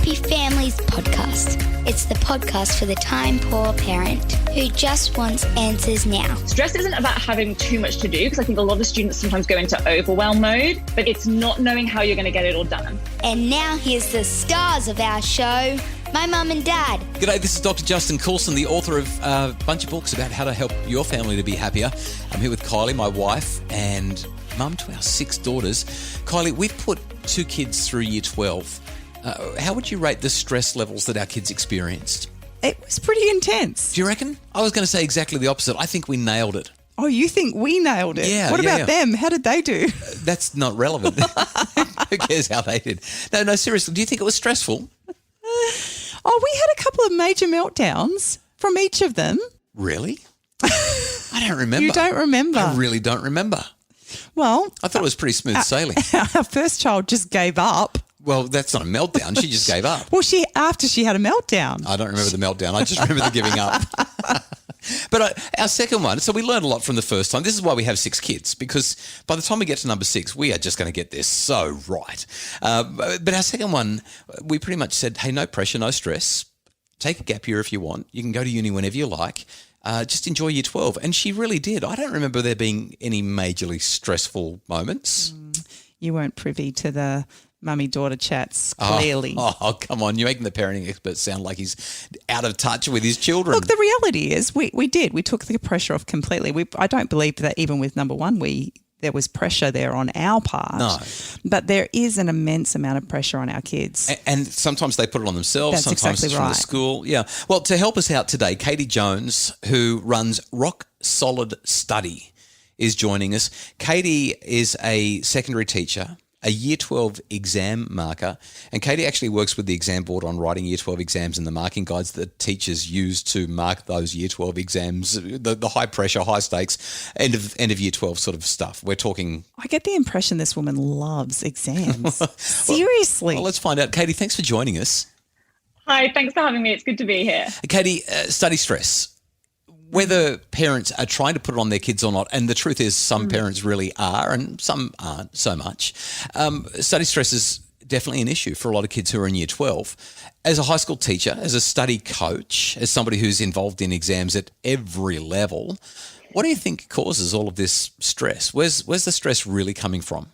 Happy Families podcast. It's the podcast for the time-poor parent who just wants answers now. Stress isn't about having too much to do, because I think a lot of students sometimes go into overwhelm mode, but it's not knowing how you're going to get it all done. And now here's the stars of our show, my mum and dad. G'day, this is Dr. Justin Coulson, the author of a bunch of books about how to help your family to be happier. I'm here with Kylie, my wife, and mum to our 6 daughters. Kylie, we've put 2 kids through year 12. How would you rate the stress levels that our kids experienced? It was pretty intense. Do you reckon? I was going to say exactly the opposite. I think we nailed it. Oh, you think we nailed it? Yeah. What about them? How did they do? That's not relevant. Who cares how they did? No, seriously. Do you think it was stressful? Oh, we had a couple of major meltdowns from each of them. Really? I don't remember. You don't remember? I really don't remember. Well, I thought it was pretty smooth sailing. Our first child just gave up. Well, that's not a meltdown. She just gave up. Well, after she had a meltdown. I don't remember the meltdown. I just remember the giving up. But our second one, so we learned a lot from the first time. This is why we have 6 kids, because by the time we get to number 6, we are just going to get this so right. But our second one, we pretty much said, hey, no pressure, no stress. Take a gap year if you want. You can go to uni whenever you like. Just enjoy year 12. And she really did. I don't remember there being any majorly stressful moments. You weren't privy to the mummy-daughter chats, clearly. Oh, come on. You're making the parenting expert sound like he's out of touch with his children. Look, the reality is we did. We took the pressure off completely. I don't believe that even with number 1, there was pressure there on our part. No. But there is an immense amount of pressure on our kids. And sometimes they put it on themselves. That's sometimes exactly it's from right. the school. Yeah. Well, to help us out today, Katie Jones, who runs Rock Solid Study, is joining us. Katie is a secondary teacher, a Year 12 exam marker, and Katie actually works with the exam board on writing Year 12 exams and the marking guides that teachers use to mark those Year 12 exams, the high pressure, high stakes, end of Year 12 sort of stuff. We're talking... I get the impression this woman loves exams. Seriously. Well, let's find out. Katie, thanks for joining us. Hi, thanks for having me. It's good to be here. Katie, study stress. Whether parents are trying to put it on their kids or not, and the truth is some parents really are and some aren't so much, study stress is definitely an issue for a lot of kids who are in year 12. As a high school teacher, as a study coach, as somebody who's involved in exams at every level, what do you think causes all of this stress? Where's the stress really coming from?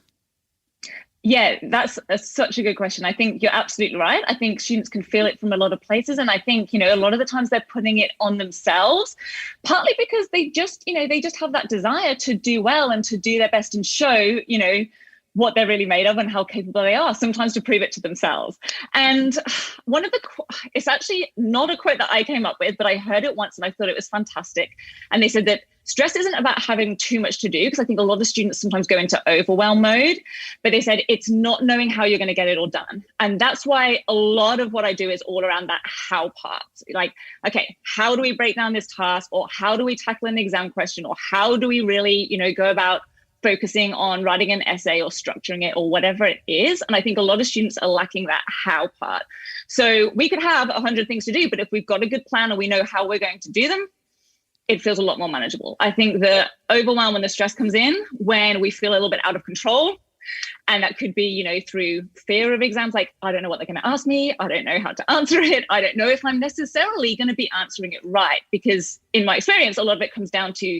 Yeah, that's such a good question. I think you're absolutely right. I think students can feel it from a lot of places. And I think, a lot of the times they're putting it on themselves, partly because they just have that desire to do well and to do their best and show, what they're really made of and how capable they are, sometimes to prove it to themselves. And it's actually not a quote that I came up with, but I heard it once and I thought it was fantastic. And they said that stress isn't about having too much to do, because I think a lot of students sometimes go into overwhelm mode, but they said it's not knowing how you're going to get it all done. And that's why a lot of what I do is all around that how part. Like, okay, how do we break down this task, or how do we tackle an exam question, or how do we really, go about focusing on writing an essay or structuring it or whatever it is. And I think a lot of students are lacking that how part. So we could have 100 things to do, but if we've got a good plan and we know how we're going to do them, it feels a lot more manageable. I think the overwhelm and the stress comes in when we feel a little bit out of control. And that could be, through fear of exams, like, I don't know what they're going to ask me. I don't know how to answer it. I don't know if I'm necessarily going to be answering it right. Because in my experience, a lot of it comes down to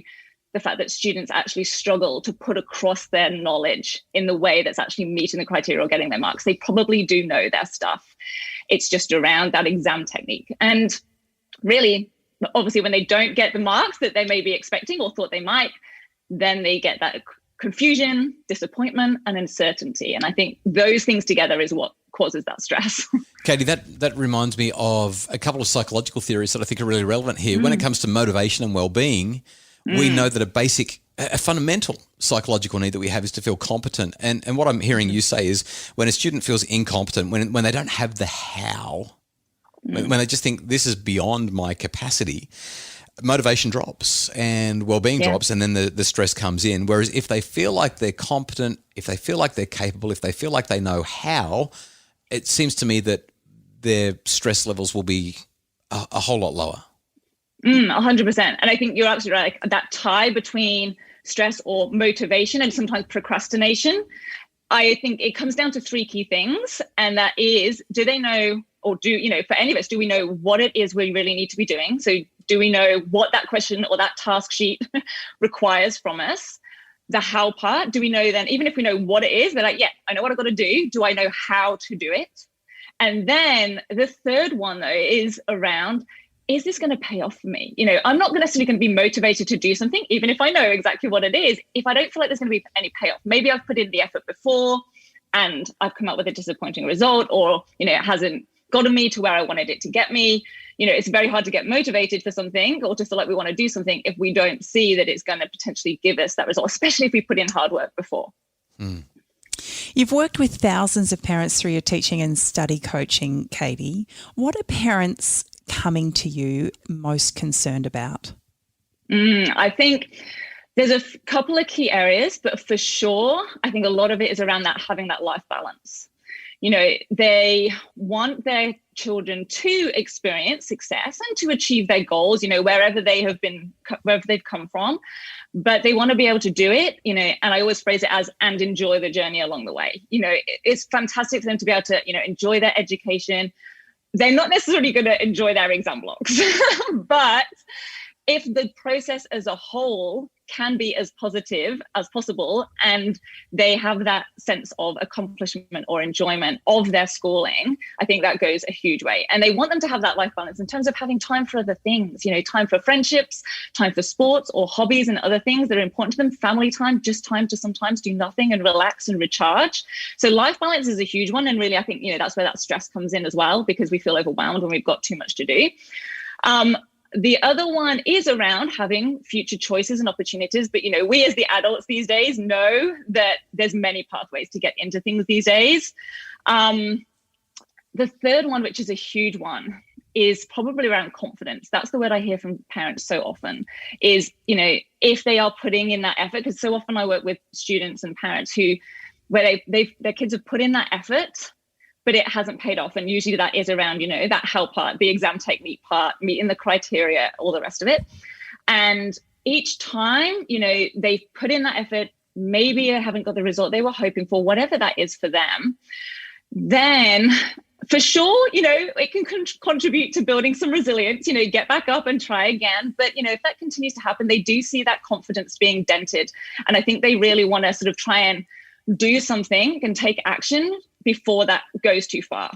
the fact that students actually struggle to put across their knowledge in the way that's actually meeting the criteria or getting their marks. They probably do know their stuff. It's just around that exam technique. And really, obviously, when they don't get the marks that they may be expecting or thought they might, then they get that confusion, disappointment, and uncertainty. And I think those things together is what causes that stress. Katie, that reminds me of a couple of psychological theories that I think are really relevant here. When it comes to motivation and well-being, we know that a fundamental psychological need that we have is to feel competent. And what I'm hearing you say is when a student feels incompetent, when they don't have the how, when they just think this is beyond my capacity, motivation drops and well-being drops, and then the stress comes in. Whereas if they feel like they're competent, if they feel like they're capable, if they feel like they know how, it seems to me that their stress levels will be a whole lot lower. 100%. And I think you're absolutely right. Like that tie between stress or motivation and sometimes procrastination I think it comes down to 3 key things. And that is, do they know, or for any of us, do we know what it is we really need to be doing? So do we know what that question or that task sheet requires from us? The how part, do we know then, even if we know what it is, they're like, yeah, I know what I've got to do. Do I know how to do it? And then the third one, though, is around, is this going to pay off for me? I'm not necessarily going to be motivated to do something, even if I know exactly what it is, if I don't feel like there's going to be any payoff. Maybe I've put in the effort before and I've come up with a disappointing result, or, it hasn't gotten me to where I wanted it to get me. It's very hard to get motivated for something or to feel like we want to do something if we don't see that it's going to potentially give us that result, especially if we put in hard work before. You've worked with thousands of parents through your teaching and study coaching, Katie. What are parents coming to you most concerned about? I think there's a couple of key areas, but for sure, I think a lot of it is around that having that life balance. They want their children to experience success and to achieve their goals, wherever they've come from, but they want to be able to do it, and I always phrase it as, and enjoy the journey along the way. It's fantastic for them to be able to, enjoy their education. They're not necessarily going to enjoy their exam blocks, but if the process as a whole can be as positive as possible and they have that sense of accomplishment or enjoyment of their schooling, I think that goes a huge way. And they want them to have that life balance in terms of having time for other things, time for friendships, time for sports or hobbies and other things that are important to them, family time, just time to sometimes do nothing and relax and recharge. So life balance is a huge one. And really, I think, that's where that stress comes in as well, because we feel overwhelmed when we've got too much to do. The other one is around having future choices and opportunities. But, we as the adults these days know that there's many pathways to get into things these days. The third one, which is a huge one, is probably around confidence. That's the word I hear from parents so often is, if they are putting in that effort, because so often I work with students and parents where their kids have put in that effort, but it hasn't paid off. And usually that is around, that how part, the exam technique part, meeting the criteria, all the rest of it. And each time, they've put in that effort, maybe they haven't got the result they were hoping for, whatever that is for them, then for sure, it can contribute to building some resilience, get back up and try again. But, if that continues to happen, they do see that confidence being dented. And I think they really want to sort of try and do something and take action before that goes too far.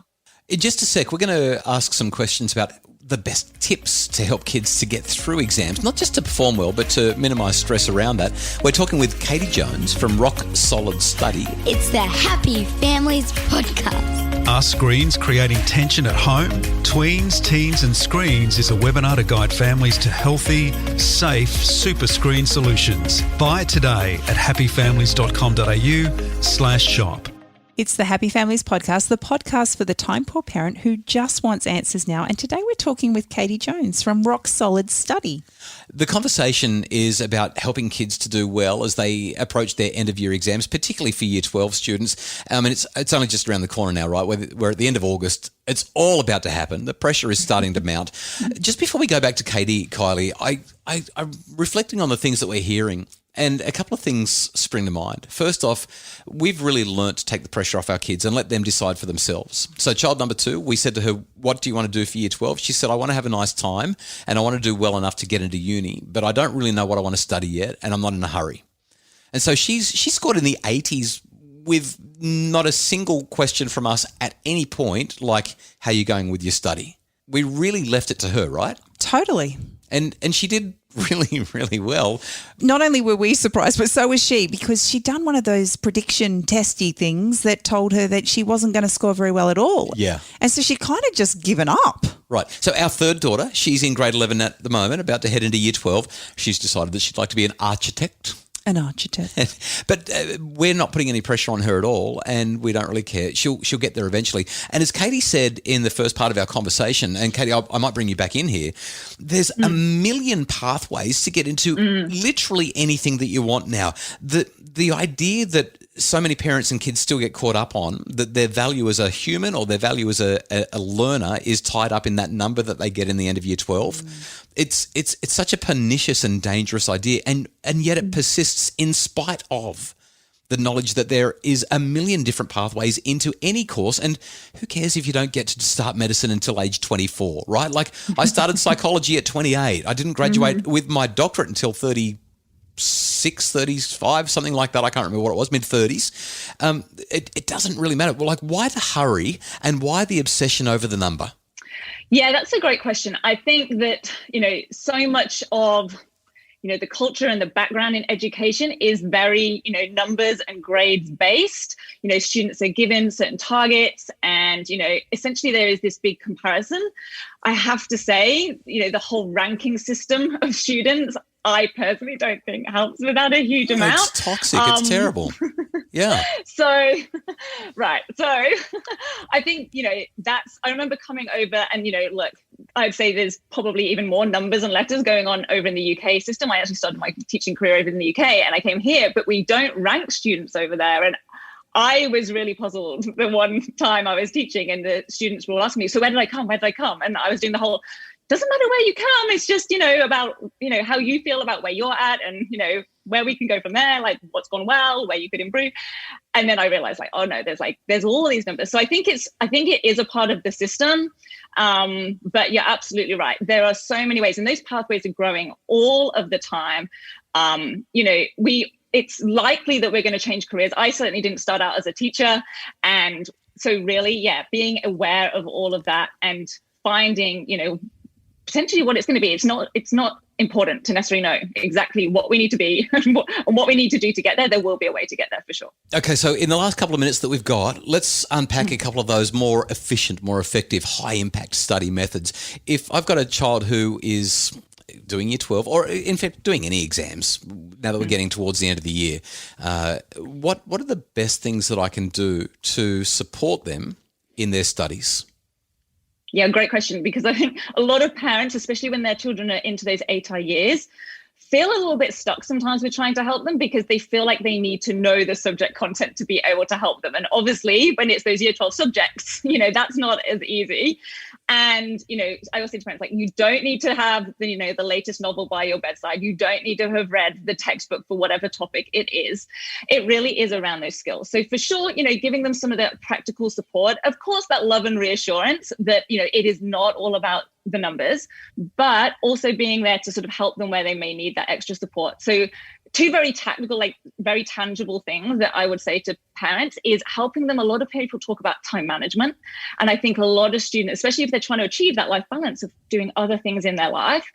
In just a sec, we're going to ask some questions about the best tips to help kids to get through exams, not just to perform well, but to minimise stress around that. We're talking with Katie Jones from Rock Solid Study. It's the Happy Families Podcast. Are screens creating tension at home? Tweens, Teens and Screens is a webinar to guide families to healthy, safe super screen solutions. Buy it today at happyfamilies.com.au/shop. It's the Happy Families Podcast, the podcast for the time-poor parent who just wants answers now. And today we're talking with Katie Jones from Rock Solid Study. The conversation is about helping kids to do well as they approach their end-of-year exams, particularly for Year 12 students. And it's only just around the corner now, right? We're at the end of August. It's all about to happen. The pressure is starting to mount. Just before we go back to Katie, Kylie, I'm reflecting on the things that we're hearing. And a couple of things spring to mind. First off, we've really learnt to take the pressure off our kids and let them decide for themselves. So child number 2, we said to her, what do you want to do for Year 12? She said, I want to have a nice time and I want to do well enough to get into uni, but I don't really know what I want to study yet and I'm not in a hurry. And so she scored in the 80s with not a single question from us at any point, like, how are you going with your study? We really left it to her, right? Totally. And she did really, really well. Not only were we surprised, but so was she, because she'd done one of those prediction testy things that told her that she wasn't going to score very well at all. Yeah. And so she'd kind of just given up. Right. So our third daughter, she's in grade 11 at the moment, about to head into Year 12. She's decided that she'd like to be an architect. An architect. But we're not putting any pressure on her at all, and we don't really care. She'll get there eventually. And as Katie said in the first part of our conversation, and Katie, I might bring you back in here, there's a million pathways to get into literally anything that you want now. The idea that so many parents and kids still get caught up on, that their value as a human or their value as a learner is tied up in that number that they get in the end of Year 12. It's such a pernicious and dangerous idea, and yet it persists in spite of the knowledge that there is a million different pathways into any course. And who cares if you don't get to start medicine until age 24, right? Like I started psychology at 28. I didn't graduate with my doctorate until 36, 35, something like that. I can't remember what it was, mid-30s. It doesn't really matter. Well, like, why the hurry and why the obsession over the number? Yeah, that's a great question. I think that, so much of the culture and the background in education is very, numbers and grades based. Students are given certain targets and, essentially there is this big comparison. I have to say, the whole ranking system of students, I personally don't think helps with that a huge amount. It's toxic. It's terrible. Yeah. So, right. So I think, I remember coming over and, look, I'd say there's probably even more numbers and letters going on over in the UK system. I actually started my teaching career over in the UK and I came here, but we don't rank students over there. And I was really puzzled the one time I was teaching and the students were all asking me, so where did I come? Where did I come? And I was doing the whole, doesn't matter where you come. It's just, about, how you feel about where you're at and, where we can go from there, like what's gone well, where you could improve. And then I realized like, oh no, there's all these numbers. So I think it is a part of the system. But you're absolutely right. There are so many ways and those pathways are growing all of the time. It's likely that we're going to change careers. I certainly didn't start out as a teacher. And so really, being aware of all of that and finding, potentially what it's going to be. It's not important to necessarily know exactly what we need to be and what we need to do to get there. There will be a way to get there for sure. Okay, so in the last couple of minutes that we've got, let's unpack a couple of those more efficient, more effective, high-impact study methods. If I've got a child who is doing year 12 or in fact doing any exams now that we're getting towards the end of the year, what are the best things that I can do to support them in their studies? Yeah, great question, because I think a lot of parents, especially when their children are into those ATAR years, feel a little bit stuck sometimes with trying to help them because they feel like they need to know the subject content to be able to help them. And obviously, when it's those year 12 subjects, that's not as easy. And, I also say to parents, like, you don't need to have the latest novel by your bedside. You don't need to have read the textbook for whatever topic it is. It really is around those skills. So for sure, giving them some of that practical support, of course, that love and reassurance that, it is not all about the numbers, but also being there to sort of help them where they may need that extra support. So two very tactical, like very tangible things that I would say to parents is helping them. A lot of people talk about time management. And I think a lot of students, especially if they're trying to achieve that life balance of doing other things in their life,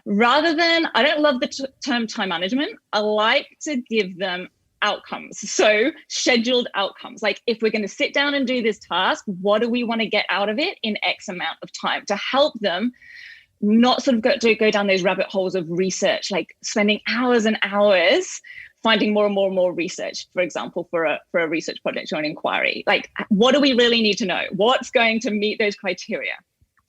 rather than, I don't love the term time management. I like to give them outcomes. So scheduled outcomes. Like if we're going to sit down and do this task, what do we want to get out of it in X amount of time to help them not sort of go down those rabbit holes of research, like spending hours and hours finding more and more and more research, for example, for a research project or an inquiry. Like, what do we really need to know? What's going to meet those criteria?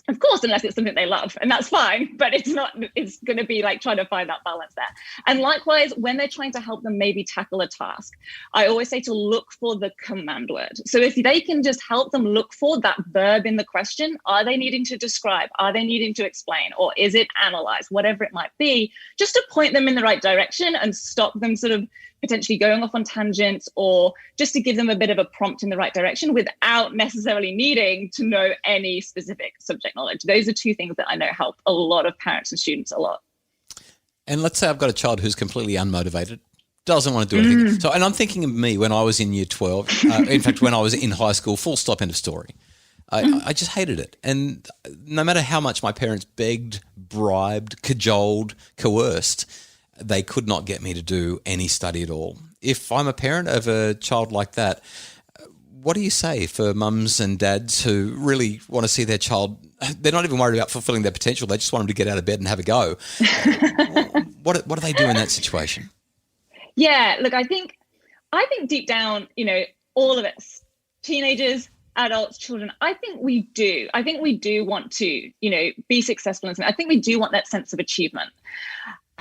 Of course, unless it's something they love, and that's fine, but it's going to be like trying to find that balance there. And likewise, when they're trying to help them maybe tackle a task, I always say to look for the command word. So if they can just help them look for that verb in the question, are they needing to describe? Are they needing to explain? Or is it analyze? Whatever it might be, just to point them in the right direction and stop them sort of potentially going off on tangents, or just to give them a bit of a prompt in the right direction without necessarily needing to know any specific subject knowledge. Those are two things that I know help a lot of parents and students a lot. And let's say I've got a child who's completely unmotivated, doesn't want to do anything. So, and I'm thinking of me when I was in year 12, in fact, when I was in high school, full stop, end of story. I just hated it. And no matter how much my parents begged, bribed, cajoled, coerced, they could not get me to do any study at all. If I'm a parent of a child like that, what do you say for mums and dads who really want to see their child? They're not even worried about fulfilling their potential. They just want them to get out of bed and have a go. What do they do in that situation? Yeah, look, I think deep down, all of us, teenagers, adults, children, I think we do want to, be successful in something. I think we do want that sense of achievement.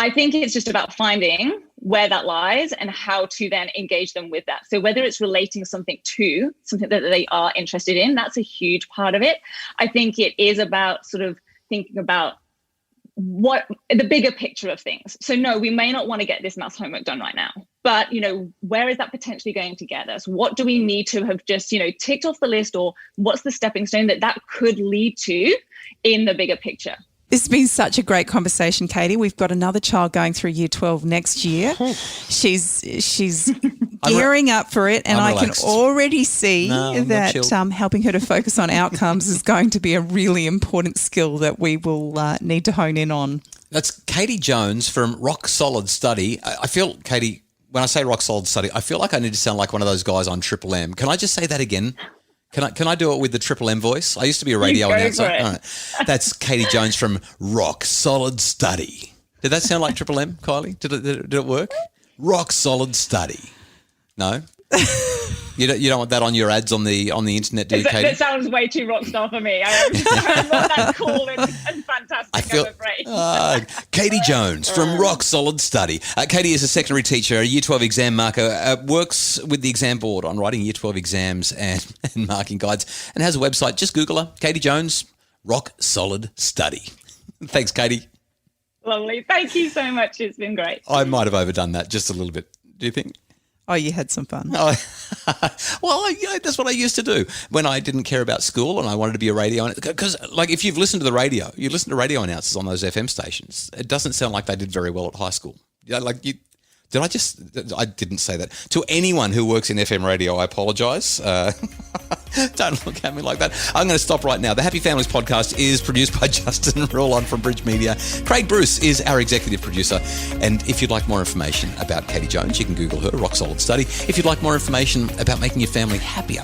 I think it's just about finding where that lies and how to then engage them with that. So whether it's relating something to something that they are interested in, that's a huge part of it. I think it is about sort of thinking about what the bigger picture of things. So no, we may not want to get this maths homework done right now, but where is that potentially going to get us? What do we need to have just ticked off the list, or what's the stepping stone that could lead to in the bigger picture? This has been such a great conversation, Katie. We've got another child going through year 12 next year. She's gearing up for it, and I can already see that helping her to focus on outcomes is going to be a really important skill that we will need to hone in on. That's Katie Jones from Rock Solid Study. I feel, Katie, when I say Rock Solid Study, I feel like I need to sound like one of those guys on Triple M. Can I just say that again? Can I do it with the Triple M voice? I used to be a radio announcer. All right. That's Katie Jones from Rock Solid Study. Did that sound like Triple M, Kylie? Did it work? Rock Solid Study. No? You don't want that on your ads on the internet, do you, Katie? That sounds way too rock star for me. I want that cool and fantastic. I'm afraid. Katie Jones from Rock Solid Study. Katie is a secondary teacher, a Year 12 exam marker, works with the exam board on writing Year 12 exams and marking guides, and has a website. Just Google her, Katie Jones, Rock Solid Study. Thanks, Katie. Lovely. Thank you so much. It's been great. I might have overdone that just a little bit. Do you think? Oh, you had some fun. Well, that's what I used to do when I didn't care about school and I wanted to be a radio. Because, if you've listened to the radio, you listen to radio announcers on those FM stations. It doesn't sound like they did very well at high school. I didn't say that. To anyone who works in FM radio, I apologise. Don't look at me like that. I'm going to stop right now. The Happy Families podcast is produced by Justin Rulon from Bridge Media. Craig Bruce is our executive producer. And if you'd like more information about Katie Jones, you can Google her, Rock Solid Study. If you'd like more information about making your family happier,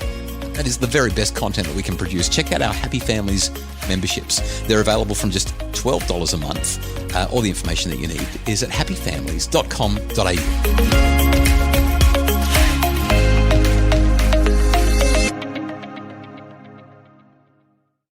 that is the very best content that we can produce. Check out our Happy Families memberships. They're available from just $12 a month. All the information that you need is at happyfamilies.com.au.